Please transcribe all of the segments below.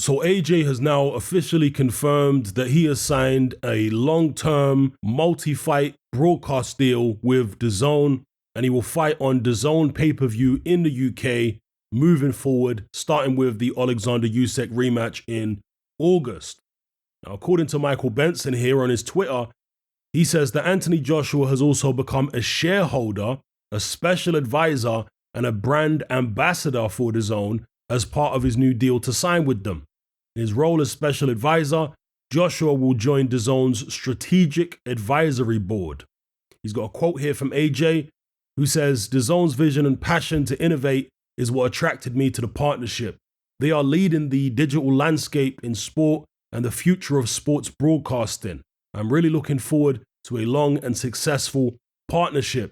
So AJ has now officially confirmed that he has signed a long-term multi-fight broadcast deal with Dazn, and he will fight on Dazn pay-per-view in the UK moving forward, starting with the Alexander Usyk rematch in August. Now, according to Michael Benson here on his Twitter, he says that Anthony Joshua has also become a shareholder, a special advisor, and a brand ambassador for Dazn as part of his new deal to sign with them. In his role as special advisor, Joshua will join Dazn's strategic advisory board. He's got a quote here from AJ, who says, Dazn's vision and passion to innovate is what attracted me to the partnership. They are leading the digital landscape in sport and the future of sports broadcasting. I'm really looking forward to a long and successful partnership.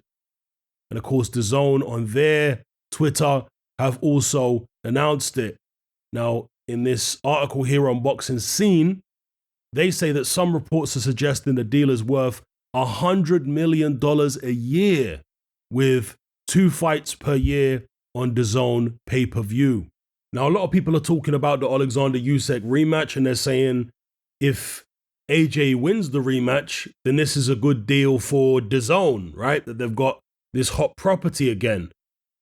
And of course, Dazn on their Twitter have also announced it. Now, in this article here on Boxing Scene, they say that some reports are suggesting the deal is worth $100 million a year with 2 fights per year on Dazn pay-per-view. Now, a lot of people are talking about the Alexander Usyk rematch, and they're saying if AJ wins the rematch, then this is a good deal for Dazn, right? That they've got this hot property again.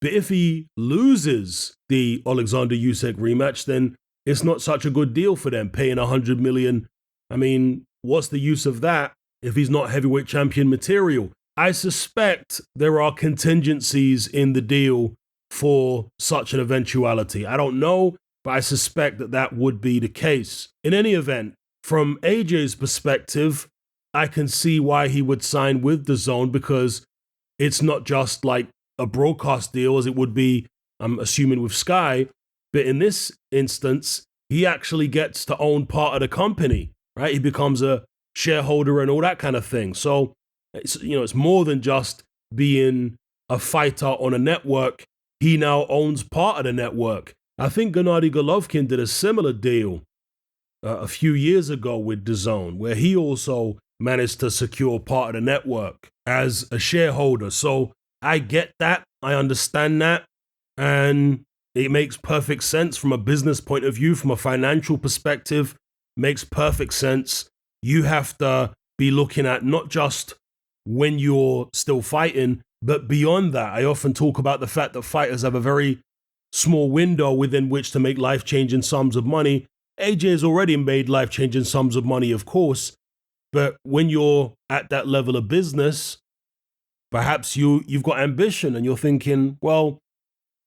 But if he loses the Alexander Usyk rematch, then it's not such a good deal for them, paying $100 million. I mean, what's the use of that if he's not heavyweight champion material? I suspect there are contingencies in the deal for such an eventuality. I don't know, but I suspect that that would be the case. In any event, from AJ's perspective, I can see why he would sign with Dazn, because it's not just like a broadcast deal as it would be, I'm assuming, with Sky. But in this instance, he actually gets to own part of the company, right? He becomes a shareholder and all that kind of thing. So, it's more than just being a fighter on a network. He now owns part of the network. I think Gennady Golovkin did a similar deal a few years ago with Dazn, where he also managed to secure part of the network as a shareholder. So I get that. I understand that. And it makes perfect sense from a business point of view, from a financial perspective, makes perfect sense. You have to be looking at not just when you're still fighting, but beyond that. I often talk about the fact that fighters have a very small window within which to make life-changing sums of money. AJ has already made life-changing sums of money, of course, but when you're at that level of business, perhaps you've got ambition and you're thinking, well,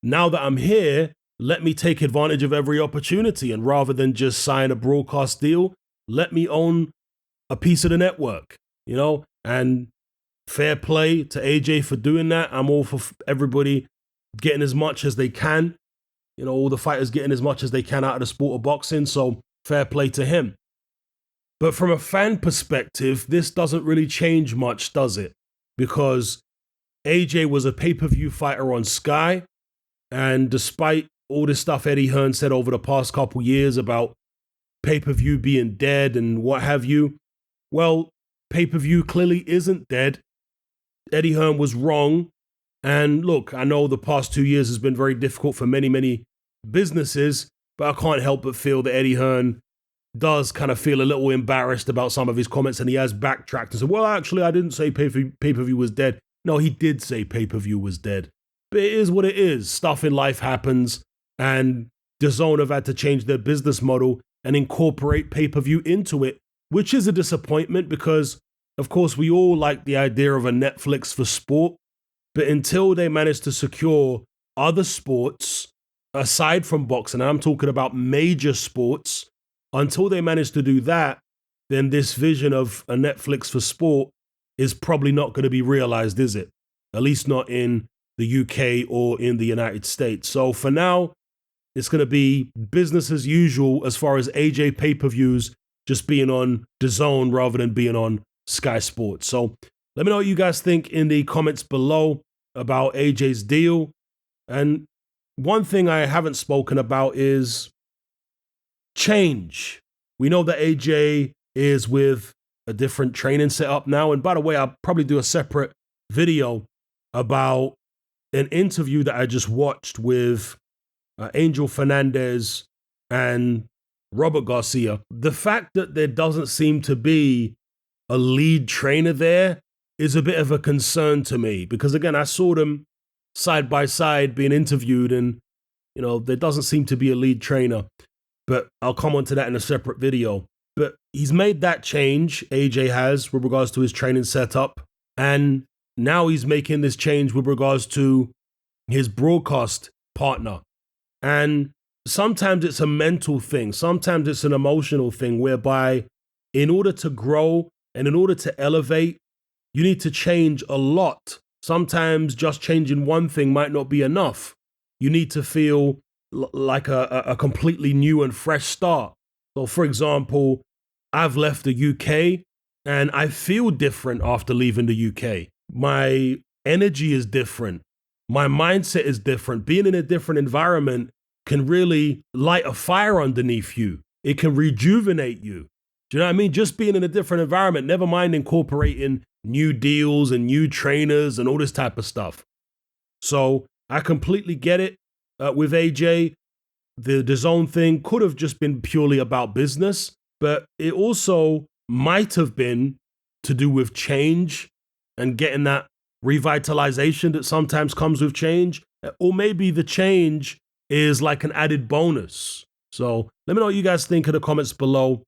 now that I'm here, let me take advantage of every opportunity. And rather than just sign a broadcast deal, let me own a piece of the network, and fair play to AJ for doing that. I'm all for everybody getting as much as they can, all the fighters getting as much as they can out of the sport of boxing. So fair play to him. But from a fan perspective, this doesn't really change much, does it? Because AJ was a pay-per-view fighter on Sky. And despite all this stuff Eddie Hearn said over the past couple years about pay-per-view being dead and what have you, well, pay-per-view clearly isn't dead. Eddie Hearn was wrong. And look, I know the past 2 years has been very difficult for many, many businesses, but I can't help but feel that Eddie Hearn does kind of feel a little embarrassed about some of his comments, and he has backtracked and said, well, actually, I didn't say pay-per-view was dead. No, he did say pay-per-view was dead. But it is what it is. Stuff in life happens, and DAZN have had to change their business model and incorporate pay-per-view into it, which is a disappointment because, of course, we all like the idea of a Netflix for sport, but until they manage to secure other sports aside from boxing, and I'm talking about major sports, until they manage to do that, then this vision of a Netflix for sport is probably not going to be realized, is it? At least not in the UK or in the United States. So for now, it's going to be business as usual as far as AJ pay-per-views just being on DAZN rather than being on Sky Sports. So let me know what you guys think in the comments below about AJ's deal. And one thing I haven't spoken about is change. We know that AJ is with a different training setup now. And by the way, I'll probably do a separate video about an interview that I just watched with Angel Fernandez and Robert Garcia. The fact that there doesn't seem to be a lead trainer there is a bit of a concern to me because, again, I saw them side by side being interviewed and, there doesn't seem to be a lead trainer. But I'll come on to that in a separate video. But he's made that change, AJ has, with regards to his training setup. And now he's making this change with regards to his broadcast partner. And sometimes it's a mental thing. Sometimes it's an emotional thing whereby in order to grow and in order to elevate, you need to change a lot. Sometimes just changing one thing might not be enough. You need to feel like a completely new and fresh start. So, for example, I've left the UK and I feel different after leaving the UK. My energy is different. My mindset is different. Being in a different environment can really light a fire underneath you. It can rejuvenate you. Do you know what I mean? Just being in a different environment, never mind incorporating new deals and new trainers and all this type of stuff. So I completely get it with AJ. The Dazn thing could have just been purely about business, but it also might have been to do with change and getting that revitalization that sometimes comes with change. Or maybe the change is like an added bonus. So let me know what you guys think in the comments below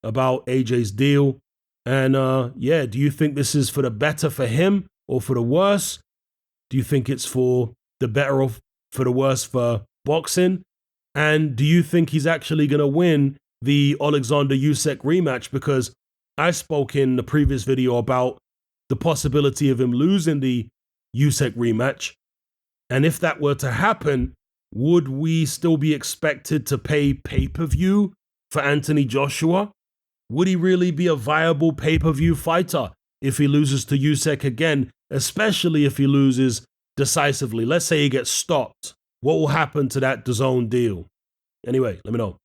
about AJ's deal. And do you think this is for the better for him or for the worse? Do you think it's for the better or for the worse for boxing? And do you think he's actually going to win the Alexander Usyk rematch? Because I spoke in the previous video about the possibility of him losing the Usyk rematch. And if that were to happen, would we still be expected to pay pay-per-view for Anthony Joshua? Would he really be a viable pay-per-view fighter if he loses to Usyk again, especially if he loses decisively? Let's say he gets stopped. What will happen to that Dazn deal? Anyway, let me know.